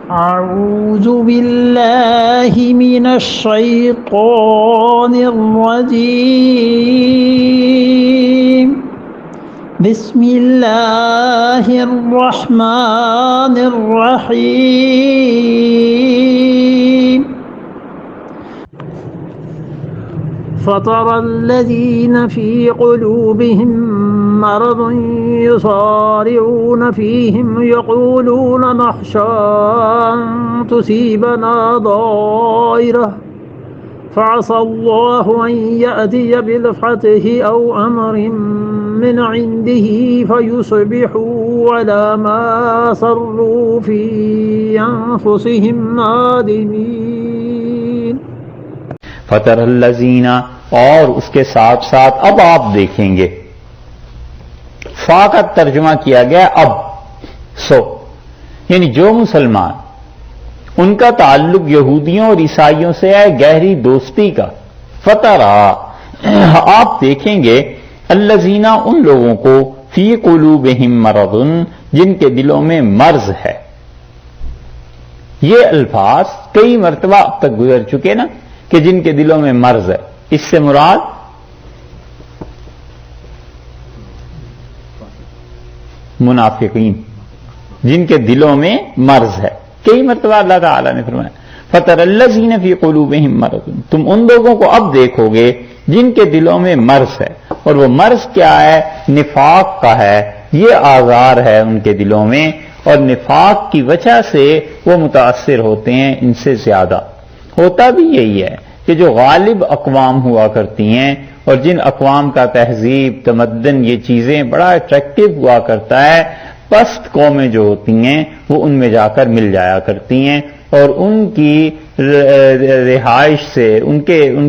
أعوذ بالله من الشيطان الرجيم بسم الله الرحمن الرحيم فطر الذين في قلوبهم مرض يصارعون فيهم يقولون نخشى أن تصيبنا ضائرة فعسى الله أن يأتي بالفتح أو أمر من عنده فيصبحوا على ما أسروا في أنفسهم نادمين. فطر الذین، اور اس کے ساتھ ساتھ اب آپ دیکھیں گے، فا کا ترجمہ کیا گیا اب، یعنی جو مسلمان ان کا تعلق یہودیوں اور عیسائیوں سے ہے گہری دوستی کا، فطرا آپ دیکھیں گے، الذین ان لوگوں کو، فی قلوبہم مرض جن کے دلوں میں مرض ہے. یہ الفاظ کئی مرتبہ اب تک گزر چکے نا کہ جن کے دلوں میں مرض ہے. اس سے مراد منافقین جن کے دلوں میں مرض ہے. کئی مرتبہ اللہ تعالیٰ نے فرمایا فطر الذین فی قلوبہم مرض، تم ان لوگوں کو اب دیکھو گے جن کے دلوں میں مرض ہے. اور وہ مرض کیا ہے؟ نفاق کا ہے. یہ آزار ہے ان کے دلوں میں، اور نفاق کی وجہ سے وہ متاثر ہوتے ہیں ان سے زیادہ. ہوتا بھی یہی ہے کہ جو غالب اقوام ہوا کرتی ہیں اور جن اقوام کا تہذیب، تمدن، یہ چیزیں بڑا اٹریکٹیو ہوا کرتا ہے، پست قومیں جو ہوتی ہیں وہ ان میں جا کر مل جایا کرتی ہیں اور ان کی رہائش سے، ان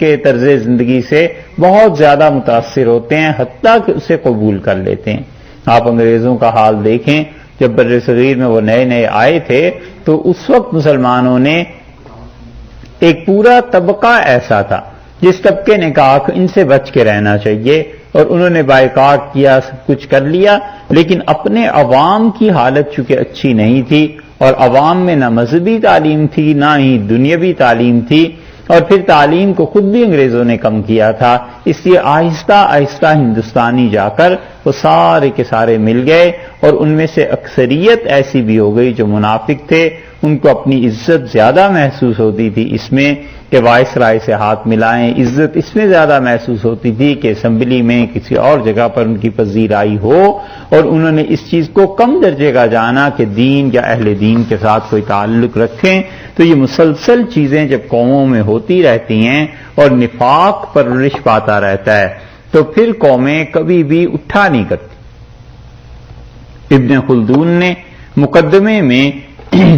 کے طرز زندگی سے بہت زیادہ متاثر ہوتے ہیں، حتیٰ کہ اسے قبول کر لیتے ہیں. آپ انگریزوں کا حال دیکھیں، جب بر صغیر میں وہ نئے نئے آئے تھے تو اس وقت مسلمانوں نے ایک پورا طبقہ ایسا تھا جس طبقے نے کہا کہ ان سے بچ کے رہنا چاہیے، اور انہوں نے بائیکاٹ کیا، سب کچھ کر لیا، لیکن اپنے عوام کی حالت چونکہ اچھی نہیں تھی، اور عوام میں نہ مذہبی تعلیم تھی نہ ہی دنیاوی تعلیم تھی، اور پھر تعلیم کو خود بھی انگریزوں نے کم کیا تھا، اس لیے آہستہ آہستہ ہندوستانی جا کر وہ سارے کے سارے مل گئے، اور ان میں سے اکثریت ایسی بھی ہو گئی جو منافق تھے. ان کو اپنی عزت زیادہ محسوس ہوتی تھی اس میں کہ وائس رائے سے ہاتھ ملائیں، عزت اس میں زیادہ محسوس ہوتی تھی کہ اسمبلی میں کسی اور جگہ پر ان کی پذیرائی ہو، اور انہوں نے اس چیز کو کم درجے کا جانا کہ دین یا اہل دین کے ساتھ کوئی تعلق رکھیں. تو یہ مسلسل چیزیں جب قوموں میں ہوتی رہتی ہیں اور نفاق پرورش پاتا رہتا ہے تو پھر قومیں کبھی بھی اٹھا نہیں کرتی. ابن خلدون نے مقدمے میں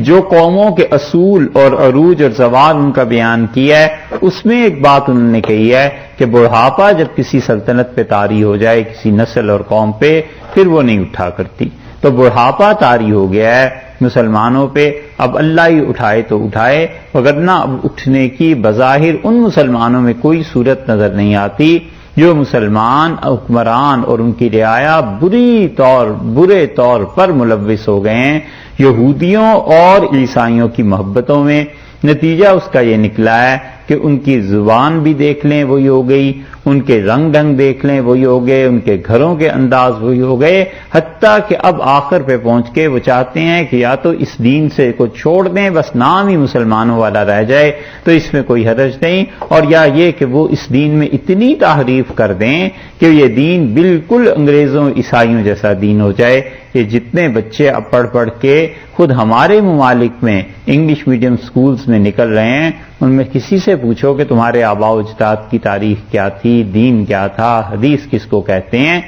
جو قوموں کے اصول اور عروج اور زوال ان کا بیان کیا ہے، اس میں ایک بات انہوں نے کہی ہے کہ بڑھاپا جب کسی سلطنت پہ طاری ہو جائے، کسی نسل اور قوم پہ، پھر وہ نہیں اٹھا کرتی. تو بڑھاپا طاری ہو گیا ہے مسلمانوں پہ، اب اللہ ہی اٹھائے تو اٹھائے، وگرنہ اب اٹھنے کی بظاہر ان مسلمانوں میں کوئی صورت نظر نہیں آتی جو مسلمان حکمران اور ان کی رعایا برے طور پر ملوث ہو گئے ہیں یہودیوں اور عیسائیوں کی محبتوں میں. نتیجہ اس کا یہ نکلا ہے کہ ان کی زبان بھی دیکھ لیں وہی ہو گئی، ان کے رنگ دیکھ لیں وہی ہو گئے، ان کے گھروں کے انداز وہی ہو گئے، حتیٰ کہ اب آخر پہ پہنچ کے وہ چاہتے ہیں کہ یا تو اس دین سے کو چھوڑ دیں، بس نام ہی مسلمانوں والا رہ جائے تو اس میں کوئی حرج نہیں، اور یا یہ کہ وہ اس دین میں اتنی تحریف کر دیں کہ یہ دین بالکل انگریزوں عیسائیوں جیسا دین ہو جائے. یہ جتنے بچے اب پڑھ کے خود ہمارے ممالک میں انگلش میڈیم سکولز میں نکل رہے ہیں، ان میں کسی سے پوچھو کہ تمہارے آباء و اجداد کی تاریخ کیا تھی، دین کیا تھا، حدیث کس کو کہتے ہیں.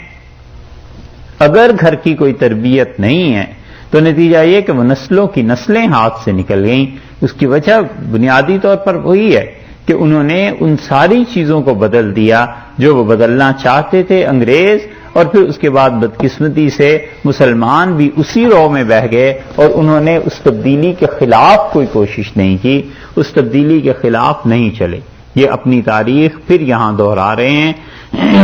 اگر گھر کی کوئی تربیت نہیں ہے تو نتیجہ یہ کہ وہ نسلوں کی نسلیں ہاتھ سے نکل گئیں. اس کی وجہ بنیادی طور پر وہی ہے کہ انہوں نے ان ساری چیزوں کو بدل دیا جو وہ بدلنا چاہتے تھے انگریز، اور پھر اس کے بعد بدقسمتی سے مسلمان بھی اسی رو میں بہ گئے اور انہوں نے اس تبدیلی کے خلاف کوئی کوشش نہیں کی، اس تبدیلی کے خلاف نہیں چلے. یہ اپنی تاریخ پھر یہاں دہرا رہے ہیں،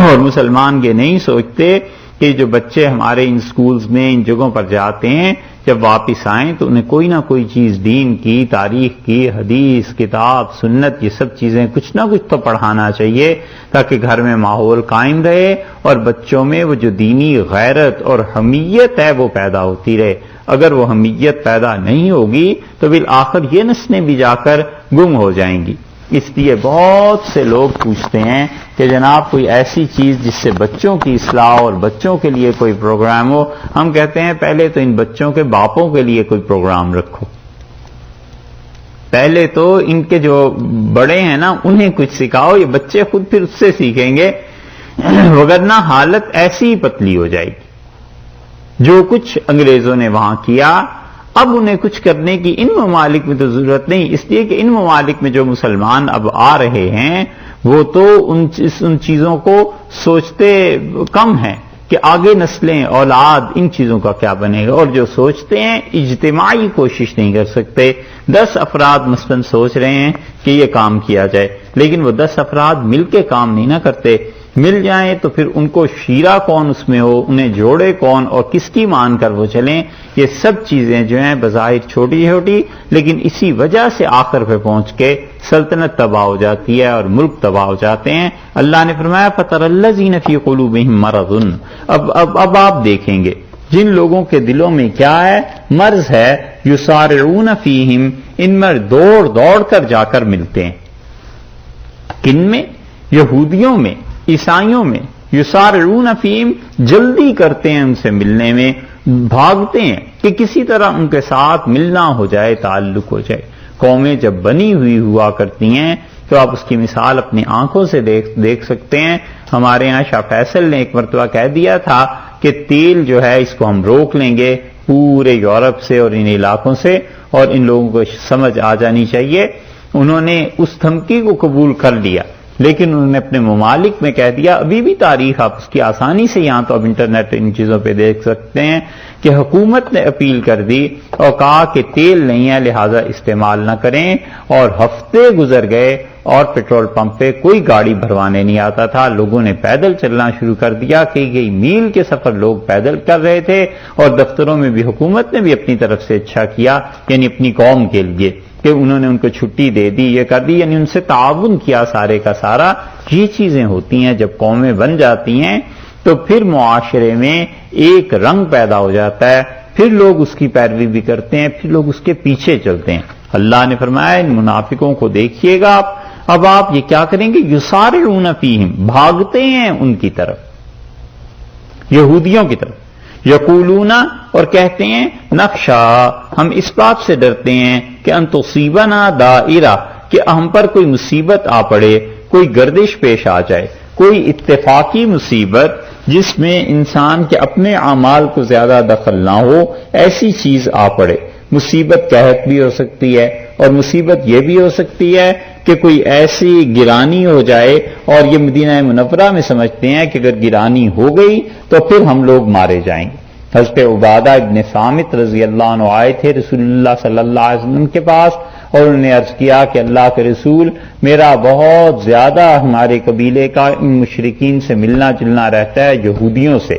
اور مسلمان یہ نہیں سوچتے کہ جو بچے ہمارے ان سکولز میں ان جگہوں پر جاتے ہیں جب واپس آئیں تو انہیں کوئی نہ کوئی چیز دین کی، تاریخ کی، حدیث، کتاب، سنت، یہ سب چیزیں کچھ نہ کچھ تو پڑھانا چاہیے تاکہ گھر میں ماحول قائم رہے اور بچوں میں وہ جو دینی غیرت اور حمیت ہے وہ پیدا ہوتی رہے۔ اگر وہ حمیت پیدا نہیں ہوگی تو بالآخر یہ نسلیں بھی جا کر گم ہو جائیں گی۔ اس لیے بہت سے لوگ پوچھتے ہیں کہ جناب کوئی ایسی چیز جس سے بچوں کی اصلاح اور بچوں کے لیے کوئی پروگرام ہو۔ ہم کہتے ہیں پہلے تو ان بچوں کے باپوں کے لیے کوئی پروگرام رکھو، پہلے تو ان کے جو بڑے ہیں نا انہیں کچھ سکھاؤ، یہ بچے خود پھر اس سے سیکھیں گے، وگرنہ حالت ایسی ہی پتلی ہو جائے گی۔ جو کچھ انگریزوں نے وہاں کیا اب انہیں کچھ کرنے کی ان ممالک میں تو ضرورت نہیں، اس لیے کہ ان ممالک میں جو مسلمان اب آ رہے ہیں وہ تو ان چیزوں کو سوچتے کم ہیں کہ آگے نسلیں، اولاد ان چیزوں کا کیا بنے گا، اور جو سوچتے ہیں اجتماعی کوشش نہیں کر سکتے۔ 10 افراد مثلاً سوچ رہے ہیں کہ یہ کام کیا جائے، لیکن وہ 10 افراد مل کے کام نہیں نہ کرتے۔ مل جائیں تو پھر ان کو شیرہ کون اس میں ہو، انہیں جوڑے کون اور کس کی مان کر وہ چلیں۔ یہ سب چیزیں جو ہیں بظاہر چھوٹی چھوٹی لیکن اسی وجہ سے آخر پہ پہنچ کے سلطنت تباہ ہو جاتی ہے اور ملک تباہ ہو جاتے ہیں۔ اللہ نے فرمایا فَتَرَى الَّذِينَ فِي قُلُوبِهِم مَرَضٌ، اب آپ دیکھیں گے جن لوگوں کے دلوں میں کیا ہے، مرض ہے، يُسَارِعُونَ فِيهِم، ان میں دوڑ کر جا کر ملتے ہیں۔ کن میں؟ یہودیوں میں، عیسائیوں میں۔ یسارعون فیہم، جلدی کرتے ہیں ان سے ملنے میں، بھاگتے ہیں کہ کسی طرح ان کے ساتھ ملنا ہو جائے، تعلق ہو جائے۔ قومیں جب بنی ہوئی ہوا کرتی ہیں تو آپ اس کی مثال اپنی آنکھوں سے دیکھ سکتے ہیں۔ ہمارے ہاں شاہ فیصل نے ایک مرتبہ کہہ دیا تھا کہ تیل جو ہے اس کو ہم روک لیں گے پورے یورپ سے اور ان علاقوں سے، اور ان لوگوں کو سمجھ آ جانی چاہیے۔ انہوں نے اس دھمکی کو قبول کر لیا، لیکن انہوں نے اپنے ممالک میں کہہ دیا، ابھی بھی تاریخ آپ اس کی آسانی سے یہاں تو اب انٹرنیٹ ان چیزوں پہ دیکھ سکتے ہیں کہ حکومت نے اپیل کر دی اور کہا کہ تیل نہیں ہے لہذا استعمال نہ کریں، اور ہفتے گزر گئے اور پیٹرول پمپ پہ کوئی گاڑی بھروانے نہیں آتا تھا۔ لوگوں نے پیدل چلنا شروع کر دیا، کئی میل کے سفر لوگ پیدل کر رہے تھے، اور دفتروں میں بھی حکومت نے بھی اپنی طرف سے اچھا کیا، یعنی اپنی قوم کے لیے کہ انہوں نے ان کو چھٹی دے دی، یہ کر دی، یعنی ان سے تعاون کیا سارے کا سارا۔ یہ چیزیں ہوتی ہیں جب قومیں بن جاتی ہیں تو پھر معاشرے میں ایک رنگ پیدا ہو جاتا ہے، پھر لوگ اس کی پیروی بھی کرتے ہیں، پھر لوگ اس کے پیچھے چلتے ہیں۔ اللہ نے فرمایا ان منافقوں کو دیکھیے گا آپ، اب آپ یہ کیا کریں گے، یسارعون فیہم، بھاگتے ہیں ان کی طرف، یہودیوں کی طرف۔ یقولون، اور کہتے ہیں، نخشا، ہم اس بات سے ڈرتے ہیں کہ ان تصیبنا دائرہ، کہ ہم پر کوئی مصیبت آ پڑے، کوئی گردش پیش آ جائے، کوئی اتفاقی مصیبت جس میں انسان کے اپنے اعمال کو زیادہ دخل نہ ہو، ایسی چیز آ پڑے۔ مصیبت قحط بھی ہو سکتی ہے، اور مصیبت یہ بھی ہو سکتی ہے کہ کوئی ایسی گرانی ہو جائے، اور یہ مدینہ منورہ میں سمجھتے ہیں کہ اگر گرانی ہو گئی تو پھر ہم لوگ مارے جائیں گے۔ حضرت عبادہ ابن صامت رضی اللہ عنہ آئے تھے رسول اللہ صلی اللہ علیہ وسلم کے پاس، اور انہوں نے عرض کیا کہ اللہ کے رسول، میرا بہت زیادہ ہمارے قبیلے کا ان مشرکین سے ملنا جلنا رہتا ہے، یہودیوں سے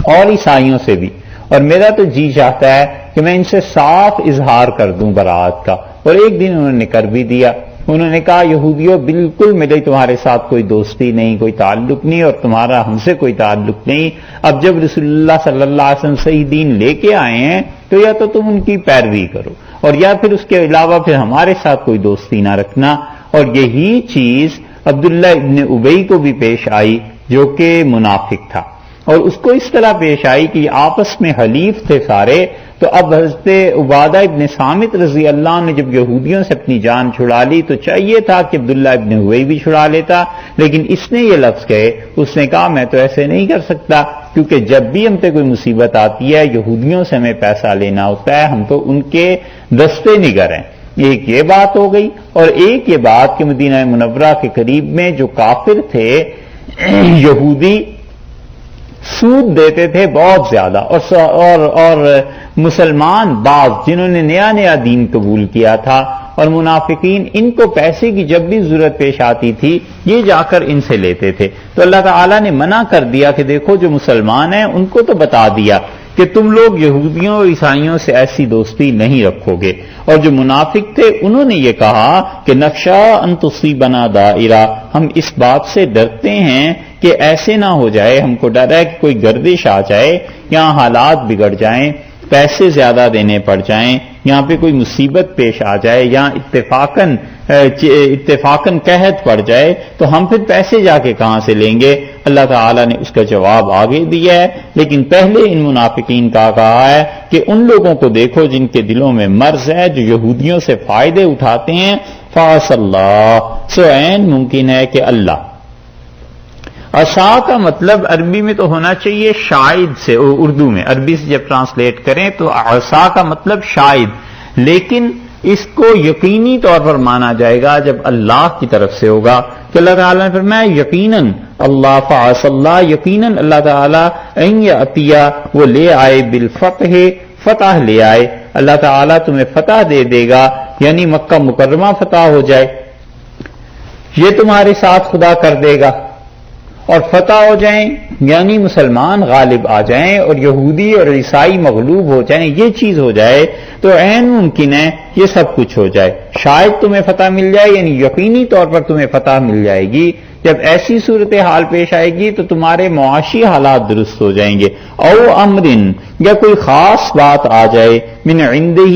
اور عیسائیوں سے بھی، اور میرا تو جی چاہتا ہے کہ میں ان سے صاف اظہار کر دوں برات کا۔ اور ایک دن انہوں نے کر بھی دیا، انہوں نے کہا یہودیوں بالکل میرے تمہارے ساتھ کوئی دوستی نہیں، کوئی تعلق نہیں، اور تمہارا ہم سے کوئی تعلق نہیں۔ اب جب رسول اللہ صلی اللہ علیہ وسلم صحیح دین لے کے آئے ہیں تو یا تو تم ان کی پیروی کرو، اور یا پھر اس کے علاوہ پھر ہمارے ساتھ کوئی دوستی نہ رکھنا۔ اور یہی چیز عبداللہ ابن ابی کو بھی پیش آئی جو کہ منافق تھا، اور اس کو اس طرح پیش آئی کہ آپس میں حلیف تھے سارے۔ تو اب حضرت عبادہ ابن صامت رضی اللہ عنہ نے جب یہودیوں سے اپنی جان چھڑا لی تو چاہیے تھا کہ عبداللہ ابن ابی بھی چھڑا لیتا، لیکن اس نے یہ لفظ کہے، اس نے کہا میں تو ایسے نہیں کر سکتا، کیونکہ جب بھی ہم پہ کوئی مصیبت آتی ہے یہودیوں سے ہمیں پیسہ لینا ہوتا ہے، ہم تو ان کے دستے نگر ہیں۔ ایک یہ بات ہو گئی، اور ایک یہ بات کہ مدینہ منورہ کے قریب میں جو کافر تھے یہودی سود دیتے تھے بہت زیادہ، اور مسلمان بعض جنہوں نے نیا دین قبول کیا تھا اور منافقین، ان کو پیسے کی جب بھی ضرورت پیش آتی تھی یہ جا کر ان سے لیتے تھے۔ تو اللہ تعالیٰ نے منع کر دیا کہ دیکھو جو مسلمان ہیں ان کو تو بتا دیا کہ تم لوگ یہودیوں اور عیسائیوں سے ایسی دوستی نہیں رکھو گے. اور جو منافق تھے انہوں نے یہ کہا کہ نخشا ان تصیبنا دائرہ، ہم اس بات سے ڈرتے ہیں کہ ایسے نہ ہو جائے، ہم کو ڈر ہے کہ کوئی گردش آ جائے، یہاں حالات بگڑ جائیں، پیسے زیادہ دینے پڑ جائیں، یہاں پہ کوئی مصیبت پیش آ جائے، یہاں اتفاقاً قحط پڑ جائے تو ہم پھر پیسے جا کے کہاں سے لیں گے. اللہ تعالیٰ نے اس کا جواب آگے دیا ہے، لیکن پہلے ان منافقین کا کہا ہے کہ ان لوگوں کو دیکھو جن کے دلوں میں مرض ہے، جو یہودیوں سے فائدے اٹھاتے ہیں. فعسى اللہ، سو عین ممکن ہے کہ اللہ. عصا کا مطلب عربی میں تو ہونا چاہیے شاید سے، اردو میں عربی سے جب ٹرانسلیٹ کریں تو عصا کا مطلب شاید، لیکن اس کو یقینی طور پر مانا جائے گا جب اللہ کی طرف سے ہوگا کہ اللہ تعالیٰ نے فرمایا یقیناً اللہ، فعسى اللہ، یقیناً اللہ تعالیٰ ان یاتیہ، وہ لے آئے، بالفتح، فتح لے آئے، اللہ تعالیٰ تمہیں فتح دے دے گا، یعنی مکہ مکرمہ فتح ہو جائے، یہ تمہارے ساتھ خدا کر دے گا. اور فتح ہو جائیں یعنی مسلمان غالب آ جائیں اور یہودی اور عیسائی مغلوب ہو جائیں، یہ چیز ہو جائے تو عین ممکن ہے یہ سب کچھ ہو جائے. شاید تمہیں فتح مل جائے یعنی یقینی طور پر تمہیں فتح مل جائے گی. جب ایسی صورتحال پیش آئے گی تو تمہارے معاشی حالات درست ہو جائیں گے. او امرن، یا کوئی خاص بات آ جائے، من عندہ،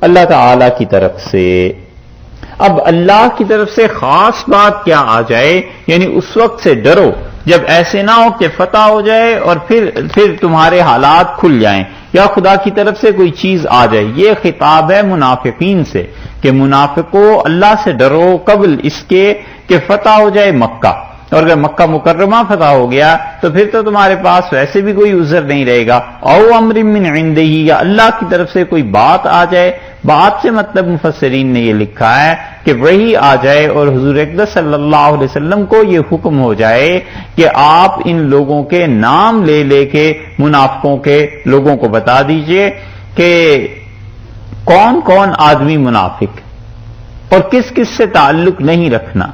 اللہ تعالی کی طرف سے. اب اللہ کی طرف سے خاص بات کیا آ جائے، یعنی اس وقت سے ڈرو جب ایسے نہ ہو کہ فتح ہو جائے اور پھر تمہارے حالات کھل جائیں، یا خدا کی طرف سے کوئی چیز آ جائے. یہ خطاب ہے منافقین سے کہ منافقو اللہ سے ڈرو قبل اس کے کہ فتح ہو جائے مکہ، اور اگر مکہ مکرمہ فتح ہو گیا تو پھر تو تمہارے پاس ویسے بھی کوئی عذر نہیں رہے گا. او امر من عندہ، یا اللہ کی طرف سے کوئی بات آ جائے. بات سے مطلب مفسرین نے یہ لکھا ہے کہ وہی آ جائے اور حضور اقدس صلی اللہ علیہ وسلم کو یہ حکم ہو جائے کہ آپ ان لوگوں کے نام لے لے کے منافقوں کے لوگوں کو بتا دیجئے کہ کون کون آدمی منافق اور کس کس سے تعلق نہیں رکھنا.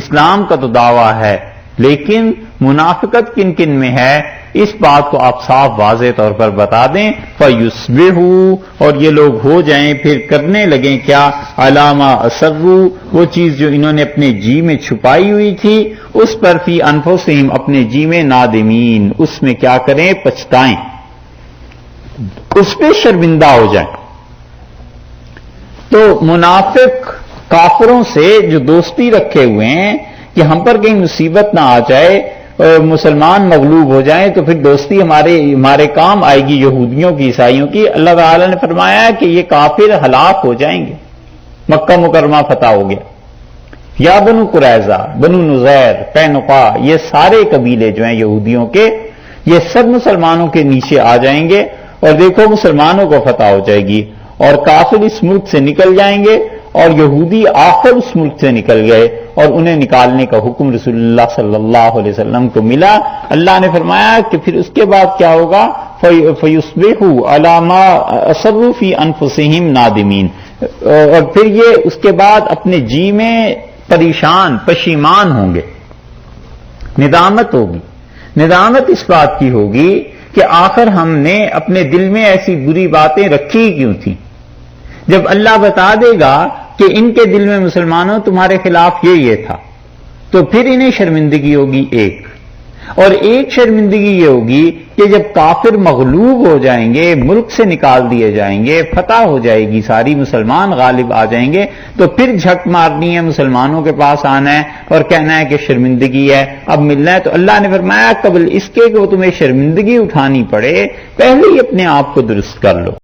اسلام کا تو دعویٰ ہے لیکن منافقت کن کن میں ہے اس بات کو آپ صاف واضح طور پر بتا دیں. فَيُصْبِحُوا، اور یہ لوگ ہو جائیں پھر کرنے لگیں کیا، عَلَامَا أَسَرُّوا، وہ چیز جو انہوں نے اپنے جی میں چھپائی ہوئی تھی اس پر، فی انفسہم، اپنے جی میں، نادمین، اس میں کیا کریں، پچھتائیں، اس پہ شرمندہ ہو جائیں. تو منافق کافروں سے جو دوستی رکھے ہوئے ہیں کہ ہم پر کہیں مصیبت نہ آ جائے، مسلمان مغلوب ہو جائیں تو پھر دوستی ہمارے کام آئے گی یہودیوں کی، عیسائیوں کی. اللہ تعالی نے فرمایا کہ یہ کافر ہلاک ہو جائیں گے. مکہ مکرمہ فتح ہو گیا، یا بنو قریظہ، بنو نذیر، قینقاع، یہ سارے قبیلے جو ہیں یہودیوں کے، یہ سب مسلمانوں کے نیچے آ جائیں گے اور دیکھو مسلمانوں کو فتح ہو جائے گی اور کافر اس ملک سے نکل جائیں گے. اور یہودی آخر اس ملک سے نکل گئے اور انہیں نکالنے کا حکم رسول اللہ صلی اللہ علیہ وسلم کو ملا. اللہ نے فرمایا کہ پھر اس کے بعد کیا ہوگا، فَيُصْبِحُوا عَلَىٰ مَا أَسَرُّوا فِي أَنفُسِهِمْ نَادِمِينَ، اور پھر یہ اس کے بعد اپنے جی میں پریشان پشیمان ہوں گے. ندامت ہوگی. ندامت اس بات کی ہوگی کہ آخر ہم نے اپنے دل میں ایسی بری باتیں رکھی کیوں تھیں. جب اللہ بتا دے گا کہ ان کے دل میں مسلمانوں تمہارے خلاف یہ تھا تو پھر انہیں شرمندگی ہوگی ایک، اور ایک شرمندگی یہ ہوگی کہ جب کافر مغلوب ہو جائیں گے، ملک سے نکال دیے جائیں گے، فتح ہو جائے گی ساری، مسلمان غالب آ جائیں گے تو پھر جھک مارنی ہے، مسلمانوں کے پاس آنا ہے اور کہنا ہے کہ شرمندگی ہے، اب ملنا ہے. تو اللہ نے فرمایا قبل اس کے کہ وہ تمہیں شرمندگی اٹھانی پڑے پہلے ہی اپنے آپ کو درست کر لو.